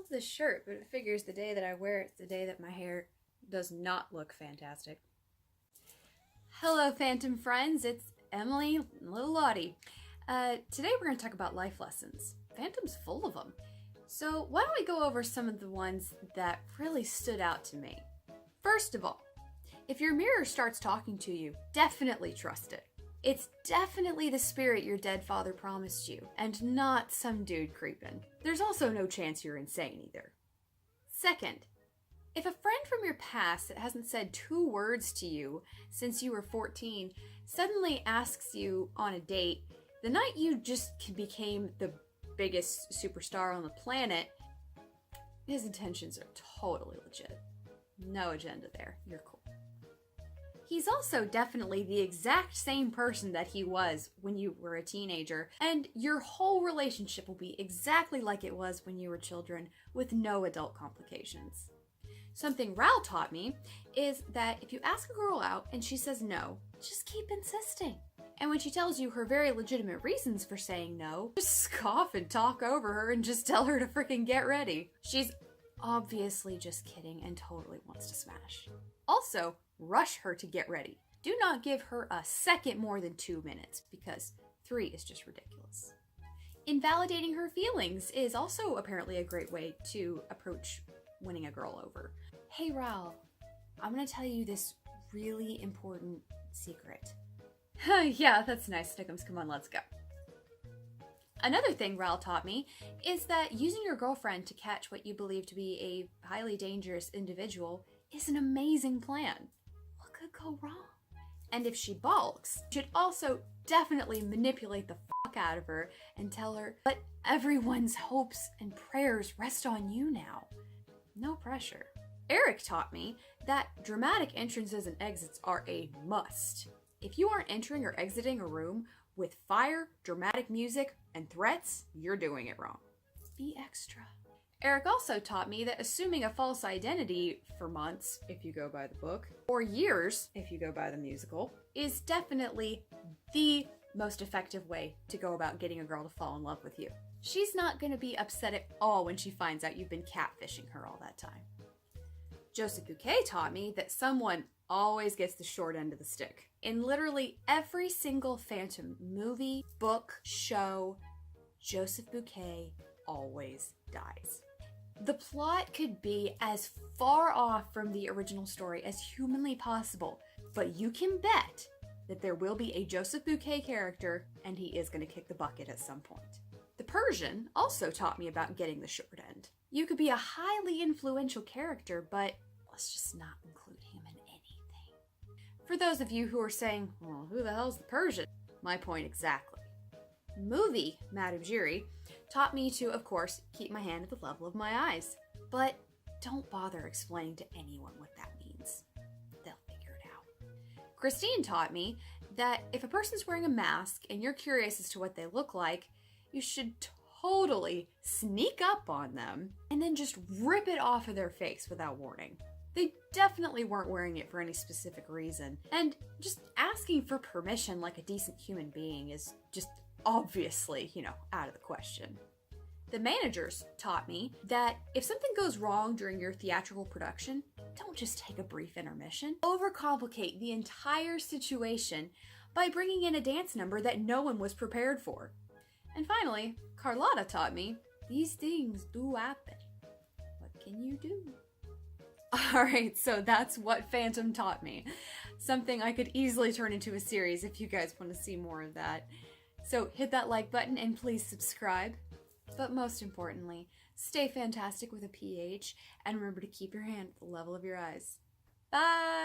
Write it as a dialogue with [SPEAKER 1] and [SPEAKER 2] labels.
[SPEAKER 1] love this shirt, but it figures the day that I wear it's the day that my hair does not look fantastic. Hello, Phantom friends. It's Emily, little Lottie. Today we're going to talk about life lessons. Phantom's full of them. So why don't we go over some of the ones that really stood out to me. First of all, if your mirror starts talking to you, definitely trust it. It's definitely the spirit your dead father promised you, and not some dude creeping. There's also no chance you're insane either. Second, if a friend from your past that hasn't said 2 words to you since you were 14 suddenly asks you on a date, the night you just became the biggest superstar on the planet, his intentions are totally legit. No agenda there. You're cool. He's also definitely the exact same person that he was when you were a teenager, and your whole relationship will be exactly like it was when you were children, with no adult complications. Something Ral taught me is that if you ask a girl out and she says no, just keep insisting. And when she tells you her very legitimate reasons for saying no, just scoff and talk over her and just tell her to freaking get ready. She's obviously just kidding and totally wants to smash. Also, rush her to get ready. Do not give her a second more than 2 minutes, because 3 is just ridiculous. Invalidating her feelings is also apparently a great way to approach winning a girl over. Hey Ral, I'm gonna tell you this really important secret. Yeah, that's nice, Snickums. Come on, let's go. Another thing Ral taught me is that using your girlfriend to catch what you believe to be a highly dangerous individual is an amazing plan. What could go wrong? And if she balks, you should also definitely manipulate the fuck out of her and tell her, but everyone's hopes and prayers rest on you now. No pressure. Eric taught me that dramatic entrances and exits are a must. If you aren't entering or exiting a room with fire, dramatic music, and threats, you're doing it wrong. Be extra. Eric also taught me that assuming a false identity for months, if you go by the book, or years, if you go by the musical, is definitely the most effective way to go about getting a girl to fall in love with you. She's not going to be upset at all when she finds out you've been catfishing her all that time. Joseph Bouquet taught me that someone always gets the short end of the stick. In literally every single Phantom movie, book, show, Joseph Bouquet always dies. The plot could be as far off from the original story as humanly possible, but you can bet that there will be a Joseph Bouquet character, and he is going to kick the bucket at some point. The Persian also taught me about getting the short end. You could be a highly influential character, but let's just not include him in anything. For those of you who are saying, well, who the hell's the Persian? My point exactly. Movie Madame Giry taught me to, of course, keep my hand at the level of my eyes. But don't bother explaining to anyone what that means. They'll figure it out. Christine taught me that if a person's wearing a mask and you're curious as to what they look like, you should totally sneak up on them and then just rip it off of their face without warning. They definitely weren't wearing it for any specific reason, and just asking for permission like a decent human being is just obviously, out of the question. The managers taught me that if something goes wrong during your theatrical production, don't just take a brief intermission. Overcomplicate the entire situation by bringing in a dance number that no one was prepared for. And finally, Carlotta taught me, these things do happen. What can you do? Alright, so that's what Phantom taught me. Something I could easily turn into a series if you guys want to see more of that. So hit that like button and please subscribe. But most importantly, stay fantastic with a PH and remember to keep your hand at the level of your eyes. Bye!